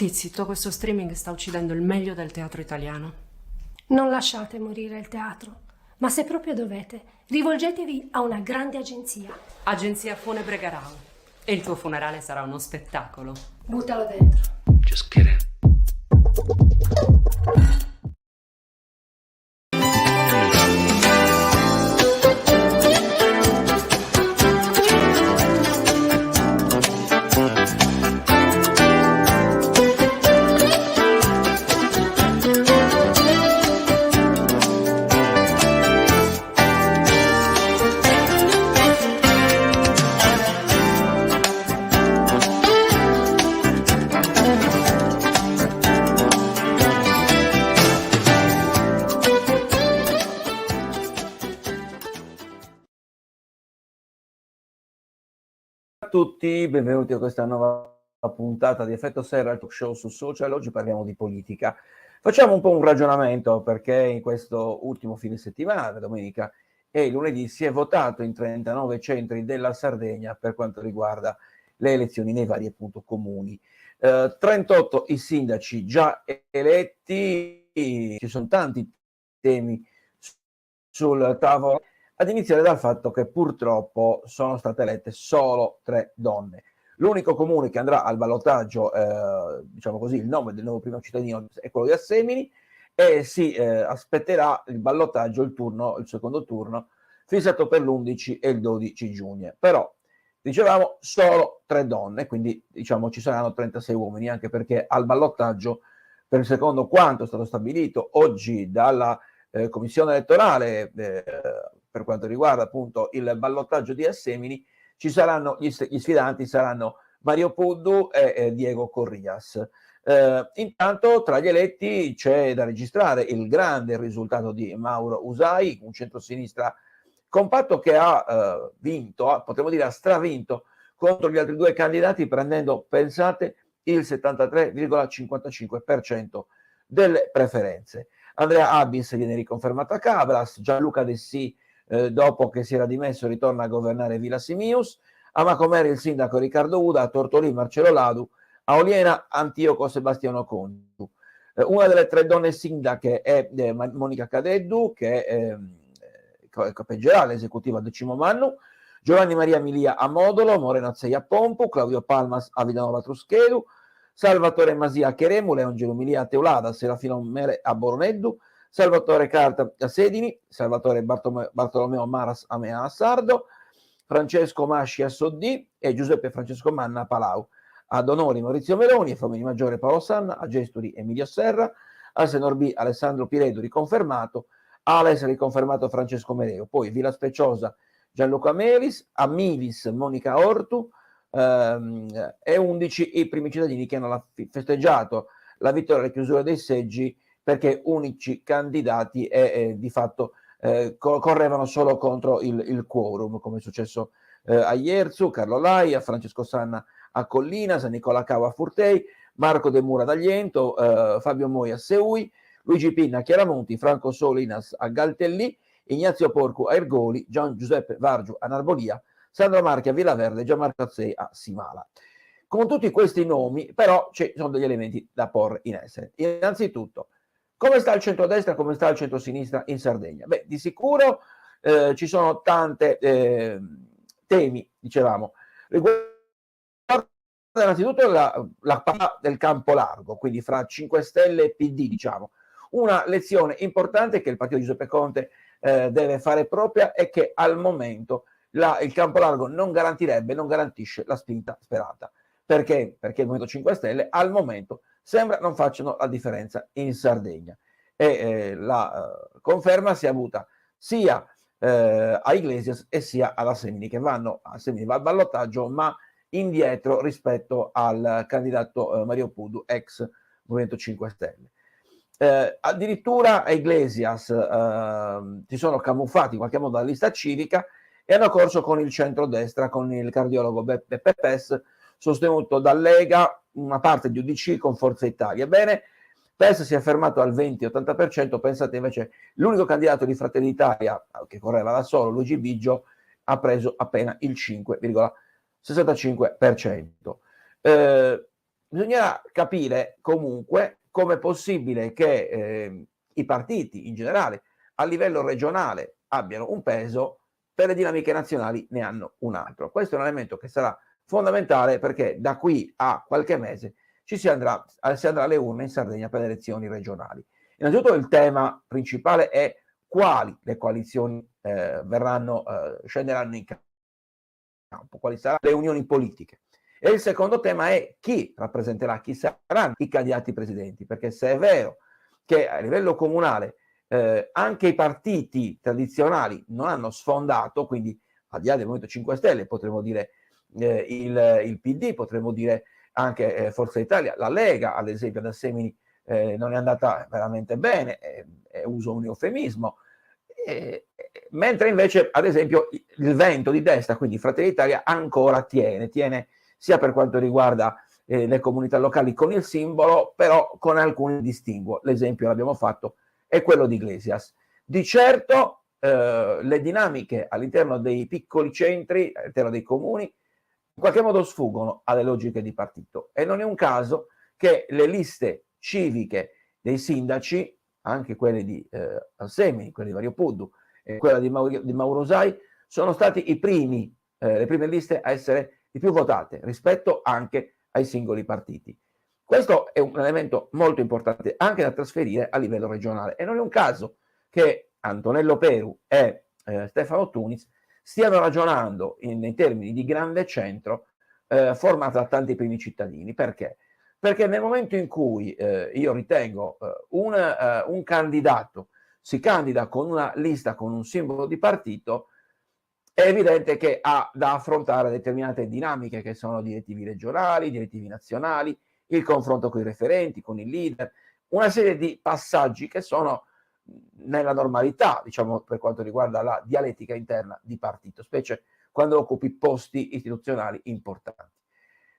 Zitto, questo streaming sta uccidendo il meglio del teatro italiano. Non lasciate morire il teatro, ma se proprio dovete, rivolgetevi a una grande agenzia. Agenzia Funebre Garau. E il tuo funerale sarà uno spettacolo. Buttalo dentro. Just kidding. A tutti, benvenuti a questa nuova puntata di Effetto Serra, il talk show su social. Oggi parliamo di politica. Facciamo un po' un ragionamento perché in questo ultimo fine settimana, domenica e lunedì, si è votato in 39 centri della Sardegna per quanto riguarda le elezioni nei vari appunto comuni. 38 i sindaci già eletti, ci sono tanti temi sul tavolo, ad iniziare dal fatto che purtroppo sono state elette solo 3 donne. L'unico comune che andrà al ballottaggio, diciamo così, il nome del nuovo primo cittadino è quello di Assemini e si aspetterà il ballottaggio, il secondo turno, fissato per l'11 e il 12 giugno. Però, dicevamo, solo 3 donne, quindi diciamo ci saranno 36 uomini, anche perché al ballottaggio, per secondo quanto è stato stabilito oggi dalla commissione elettorale per quanto riguarda appunto il ballottaggio di Assemini, ci saranno gli sfidanti saranno Mario Puddu e Diego Corrias. Intanto tra gli eletti c'è da registrare il grande risultato di Mauro Usai, un centrosinistra compatto che ha vinto, potremmo dire ha stravinto contro gli altri due candidati, prendendo, pensate, il 73,55% delle preferenze. Andrea Abis viene riconfermata a Cabras, Gianluca Dessì dopo che si era dimesso ritorna a governare Villa Simius, a Macomeri il sindaco Riccardo Uda, a Tortolì Marcello Ladu, a Oliena Antioco Sebastiano Congiu. Una delle 3 donne sindache è Monica Cadeddu, che è capeggerà l'esecutivo a Decimomannu, Giovanni Maria Milia a Modolo, Moreno Azzei a Pompu, Claudio Palmas a Vidanova Truschedu, Salvatore Masia a Cheremu, Leongelo Milia a Teulada, Serafino Mere a Boroneddu, Salvatore Carta a Sedini, Salvatore Bartolomeo Maras a Mea a Sardo, Francesco Masci a Soddì e Giuseppe Francesco Manna a Palau. Ad Onori Maurizio Meloni, a Famiglia Maggiore Paolo Sanna, a Gesturi Emilio Serra, a Senor B Alessandro Piredo riconfermato, a Ales riconfermato Francesco Mereo, poi Villa Speciosa Gianluca Melis, a Milis Monica Ortu, e 11 i primi cittadini che hanno festeggiato la vittoria alla chiusura dei seggi perché unici candidati e di fatto correvano solo contro il quorum, come è successo a Ierzu, Carlo Lai, a Francesco Sanna a Collina, San Nicola Cava a Furtei, Marco De Mura ad Agliento, Fabio Moi a Seui, Luigi Pinna a Chiaramonti, Franco Solinas a Galtellì, Ignazio Porcu a Ergoli, Gian Giuseppe Vargiu a Narbolia, Sandro Marchi a Villaverde, Gianmarco Azzei a Simala. Con tutti questi nomi, però, ci sono degli elementi da porre in essere. Innanzitutto, come sta il centrodestra, come sta il centrosinistra in Sardegna? Beh, di sicuro ci sono tanti temi, dicevamo. Riguarda innanzitutto la parte del campo largo, quindi fra 5 Stelle e PD, diciamo. Una lezione importante che il partito di Giuseppe Conte deve fare propria è che al momento il campo largo non garantisce la spinta sperata. Perché? Perché il Movimento 5 Stelle al momento sembra non facciano la differenza in Sardegna e la conferma si è avuta sia a Iglesias e sia alla Semini, che Semini va al ballottaggio ma indietro rispetto al candidato Mario Puddu, ex Movimento 5 Stelle. Addirittura a Iglesias si sono camuffati in qualche modo dalla lista civica e hanno corso con il centrodestra, con il cardiologo Beppe Pes, sostenuto da Lega, una parte di UDC con Forza Italia. Ebbene, Pes si è fermato al 20-80%, pensate invece l'unico candidato di Fratelli d'Italia che correva da solo, Luigi Biggio, ha preso appena il 5,65%. bisognerà capire comunque come è possibile che i partiti in generale a livello regionale abbiano un peso, per le dinamiche nazionali ne hanno un altro. Questo è un elemento che sarà fondamentale, perché da qui a qualche mese si andrà alle urne in Sardegna per le elezioni regionali. Innanzitutto il tema principale è quali le coalizioni scenderanno in campo, quali saranno le unioni politiche. E il secondo tema è chi rappresenterà, chi saranno i candidati presidenti, perché se è vero che a livello comunale anche i partiti tradizionali non hanno sfondato, quindi al di là del Movimento 5 Stelle potremmo dire il PD, potremmo dire anche Forza Italia, la Lega ad esempio ad Assemini non è andata veramente bene, uso un eufemismo, mentre invece ad esempio il vento di destra, quindi Fratelli d'Italia, ancora tiene sia per quanto riguarda le comunità locali con il simbolo, però con alcuni distinguo. L'esempio l'abbiamo fatto, è quello di Iglesias. Di certo le dinamiche all'interno dei piccoli centri, all'interno dei comuni, in qualche modo sfuggono alle logiche di partito, e non è un caso che le liste civiche dei sindaci, anche quelle di Assemini, quelle di Mario Puddu e quella di Mauro Sai, sono stati le prime liste a essere di più votate rispetto anche ai singoli partiti. Questo è un elemento molto importante anche da trasferire a livello regionale, e non è un caso che Antonello Peru e Stefano Tunis stiano ragionando nei termini di grande centro formato da tanti primi cittadini. Perché? Perché nel momento in cui io ritengo un candidato si candida con una lista con un simbolo di partito, è evidente che ha da affrontare determinate dinamiche che sono direttivi regionali, direttivi nazionali, il confronto con i referenti, con i leader, una serie di passaggi che sono nella normalità, diciamo, per quanto riguarda la dialettica interna di partito, specie quando occupi posti istituzionali importanti.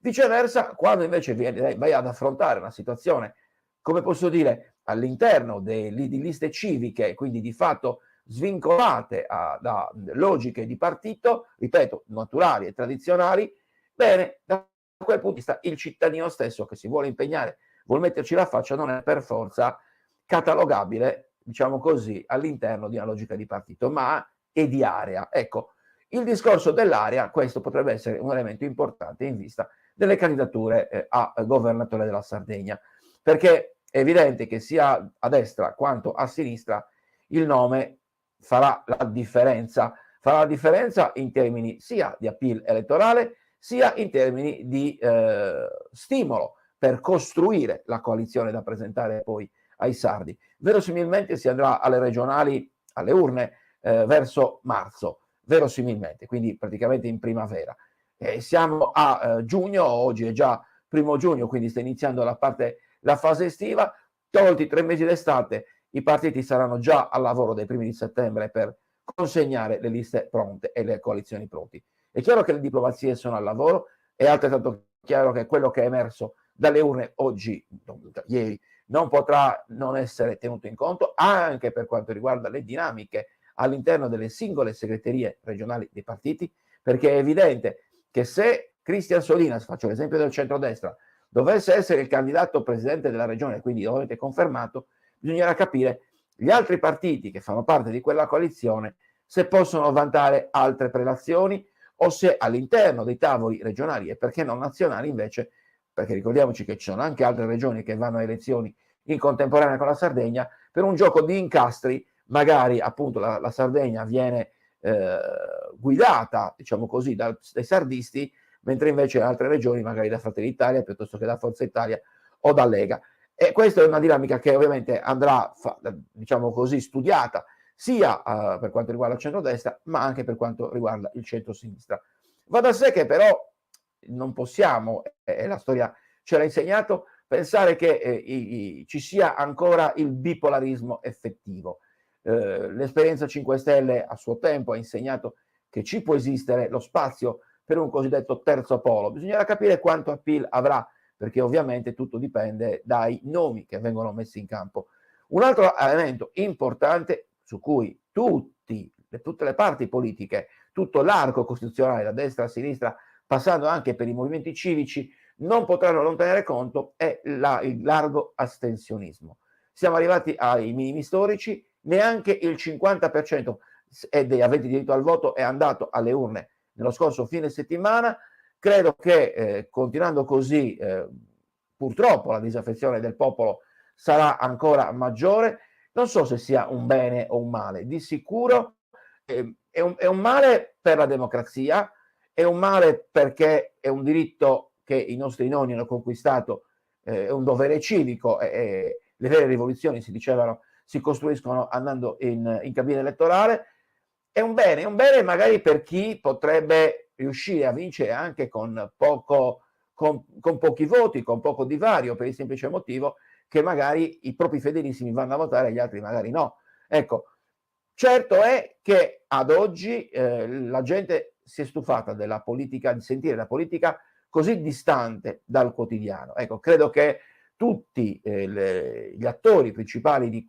Viceversa, quando invece vai ad affrontare una situazione, come posso dire, all'interno di liste civiche, quindi di fatto svincolate da logiche di partito, ripeto, naturali e tradizionali, bene, da quel punto di vista il cittadino stesso che si vuole impegnare, vuole metterci la faccia, non è per forza catalogabile, diciamo così, all'interno di una logica di partito, ma è di area. Ecco, il discorso dell'area, questo potrebbe essere un elemento importante in vista delle candidature a governatore della Sardegna, perché è evidente che sia a destra quanto a sinistra il nome farà la differenza in termini sia di appeal elettorale, sia in termini di stimolo per costruire la coalizione da presentare poi ai sardi. Verosimilmente si andrà alle regionali, alle urne, verso marzo, verosimilmente, quindi praticamente in primavera. Siamo a giugno, oggi è già 1° giugno, quindi sta iniziando la fase estiva. Tolti 3 mesi d'estate, i partiti saranno già al lavoro dai primi di settembre per consegnare le liste pronte e le coalizioni pronti. È chiaro che le diplomazie sono al lavoro, è altrettanto chiaro che quello che è emerso dalle urne oggi, ieri, non potrà non essere tenuto in conto anche per quanto riguarda le dinamiche all'interno delle singole segreterie regionali dei partiti, perché è evidente che se Cristian Solinas, faccio l'esempio del centrodestra, dovesse essere il candidato presidente della regione, quindi ovviamente confermato, bisognerà capire gli altri partiti che fanno parte di quella coalizione se possono vantare altre prelazioni o se all'interno dei tavoli regionali e perché non nazionali invece, perché ricordiamoci che ci sono anche altre regioni che vanno a elezioni in contemporanea con la Sardegna, per un gioco di incastri magari appunto la Sardegna viene guidata, diciamo così, dai sardisti, mentre invece in altre regioni magari da Fratelli d'Italia piuttosto che da Forza Italia o da Lega. E questa è una dinamica che ovviamente andrà, diciamo così, studiata sia per quanto riguarda il centrodestra, ma anche per quanto riguarda il centro-sinistra. Va da sé che però non possiamo, e la storia ce l'ha insegnato, pensare che ci sia ancora il bipolarismo effettivo. L'esperienza 5 Stelle a suo tempo ha insegnato che ci può esistere lo spazio per un cosiddetto terzo polo. Bisognerà capire quanto appeal avrà, perché ovviamente tutto dipende dai nomi che vengono messi in campo. Un altro elemento importante su cui tutte le parti politiche, tutto l'arco costituzionale, da destra a sinistra, passando anche per i movimenti civici, non potranno non tenere conto è il largo astensionismo. Siamo arrivati ai minimi storici, neanche il 50% degli aventi diritto al voto è andato alle urne nello scorso fine settimana. Credo che continuando così, purtroppo la disaffezione del popolo sarà ancora maggiore. Non so se sia un bene o un male, di sicuro è un male per la democrazia, è un male perché è un diritto che i nostri nonni hanno conquistato, è un dovere civico e le vere rivoluzioni, si dicevano, si costruiscono andando in cabina elettorale. È un bene magari per chi potrebbe riuscire a vincere anche con pochi voti, con poco divario, per il semplice motivo che magari i propri fedelissimi vanno a votare e gli altri magari no. Ecco, certo è che ad oggi la gente si è stufata della politica, di sentire la politica così distante dal quotidiano. Ecco, credo che tutti gli attori principali di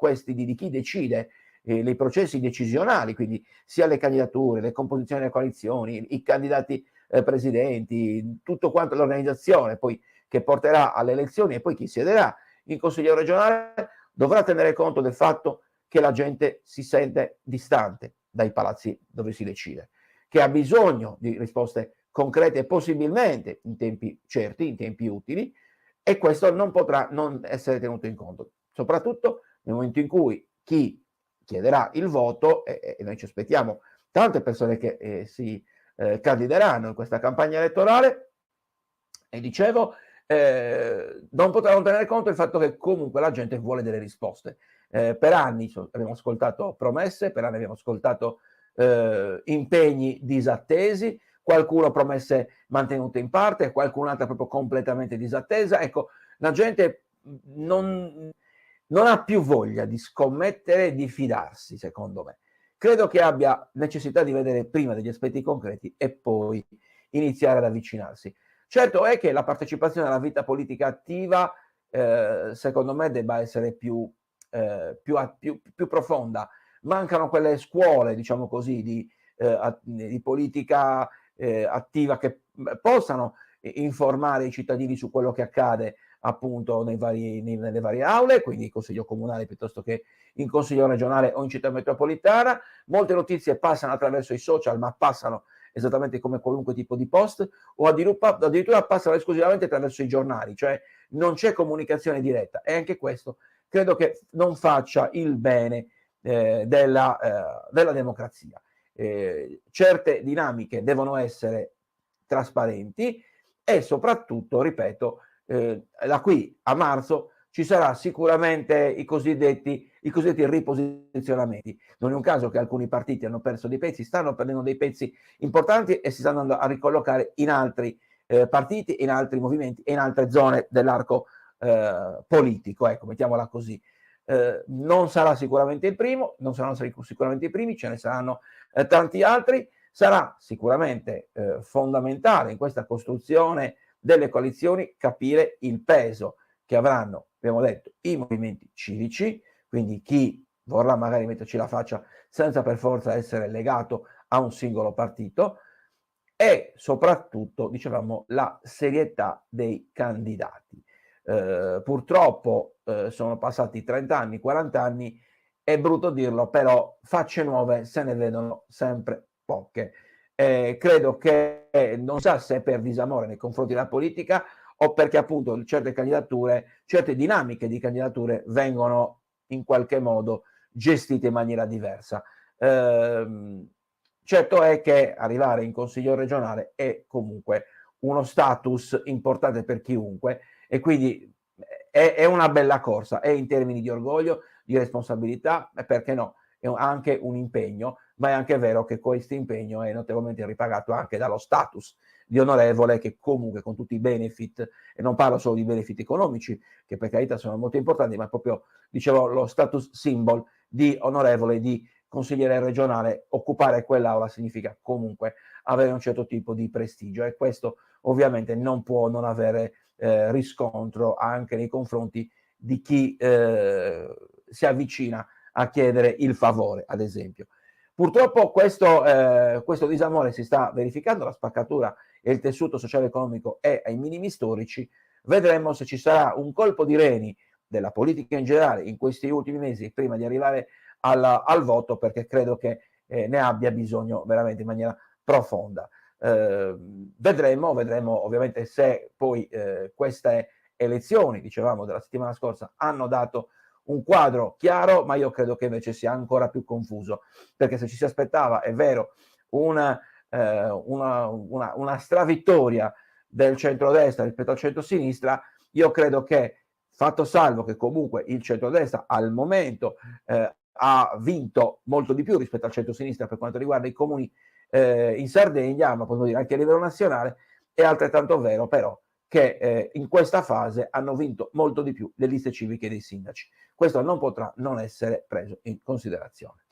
chi decide nei processi decisionali, quindi sia le candidature, le composizioni delle coalizioni, i candidati presidenti, tutto quanto l'organizzazione poi che porterà alle elezioni e poi chi siederà in consiglio regionale, dovrà tenere conto del fatto che la gente si sente distante dai palazzi dove si decide, che ha bisogno di risposte concrete e possibilmente in tempi certi, in tempi utili, e questo non potrà non essere tenuto in conto, soprattutto nel momento in cui chi chiederà il voto, e noi ci aspettiamo tante persone che si candideranno in questa campagna elettorale, e dicevo, non potranno tenere conto del fatto che comunque la gente vuole delle risposte. Per anni abbiamo ascoltato promesse, per anni abbiamo ascoltato impegni disattesi, qualcuno promesse mantenute in parte, qualcun'altra proprio completamente disattesa. Ecco, la gente non ha più voglia di scommettere, di fidarsi, secondo me. Credo che abbia necessità di vedere prima degli aspetti concreti e poi iniziare ad avvicinarsi. Certo è che la partecipazione alla vita politica attiva, secondo me, debba essere più profonda. Mancano quelle scuole, diciamo così, di politica attiva che possano informare i cittadini su quello che accade appunto nelle varie aule, quindi in consiglio comunale piuttosto che in consiglio regionale o in città metropolitana. Molte notizie passano attraverso i social, ma passano esattamente come qualunque tipo di post, o addirittura passano esclusivamente attraverso i giornali, cioè non c'è comunicazione diretta, e anche questo credo che non faccia il bene della democrazia. Certe dinamiche devono essere trasparenti e soprattutto, ripeto, da qui a marzo ci sarà sicuramente i cosiddetti riposizionamenti. Non è un caso che alcuni partiti hanno perso dei pezzi, stanno perdendo dei pezzi importanti e si stanno andando a ricollocare in altri partiti, in altri movimenti e in altre zone dell'arco politico, ecco, mettiamola così. Non sarà sicuramente il primo, non saranno sicuramente i primi, ce ne saranno tanti altri. Sarà sicuramente fondamentale in questa costruzione delle coalizioni capire il peso che avranno, abbiamo detto, i movimenti civici, quindi chi vorrà magari metterci la faccia senza per forza essere legato a un singolo partito, e soprattutto, dicevamo, la serietà dei candidati. Purtroppo sono passati 30 anni, 40 anni, è brutto dirlo, però facce nuove se ne vedono sempre poche. Credo che non sa se per disamore nei confronti della politica o perché appunto certe candidature, certe dinamiche di candidature vengono in qualche modo gestite in maniera diversa. Certo è che arrivare in consiglio regionale è comunque uno status importante per chiunque, e quindi è una bella corsa, è in termini di orgoglio, di responsabilità, e perché no, è anche un impegno, ma è anche vero che questo impegno è notevolmente ripagato anche dallo status di onorevole, che comunque con tutti i benefit, e non parlo solo di benefit economici, che per carità sono molto importanti, ma proprio, dicevo, lo status symbol di onorevole, di consigliere regionale. Occupare quell'aula significa comunque avere un certo tipo di prestigio, e questo ovviamente non può non avere riscontro anche nei confronti di chi si avvicina a chiedere il favore, ad esempio. Purtroppo questo disamore si sta verificando, la spaccatura e il tessuto sociale e economico è ai minimi storici. Vedremo se ci sarà un colpo di reni della politica in generale in questi ultimi mesi prima di arrivare al voto, perché credo che ne abbia bisogno veramente in maniera profonda. Vedremo ovviamente se poi queste elezioni, dicevamo, della settimana scorsa hanno dato un quadro chiaro, ma io credo che invece sia ancora più confuso, perché se ci si aspettava, è vero, una stravittoria del centrodestra rispetto al centrosinistra, io credo che, fatto salvo che comunque il centrodestra al momento ha vinto molto di più rispetto al centrosinistra per quanto riguarda i comuni in Sardegna, ma possiamo dire anche a livello nazionale, è altrettanto vero però che in questa fase hanno vinto molto di più le liste civiche dei sindaci. Questo non potrà non essere preso in considerazione.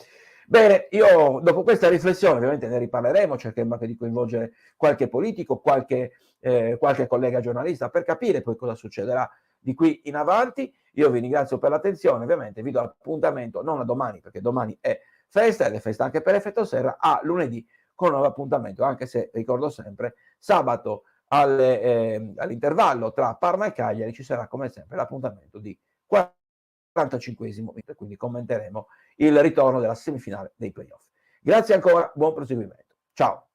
Bene, io dopo questa riflessione ovviamente ne riparleremo, cercheremo anche di coinvolgere qualche politico, qualche collega giornalista per capire poi cosa succederà di qui in avanti. Io vi ringrazio per l'attenzione, ovviamente vi do appuntamento non a domani, perché domani è festa ed è festa anche per Effetto Serra, a lunedì con un nuovo appuntamento, anche se ricordo sempre sabato all'intervallo tra Parma e Cagliari ci sarà come sempre l'appuntamento di 45esimo, quindi commenteremo il ritorno della semifinale dei playoff. Grazie ancora, buon proseguimento. Ciao.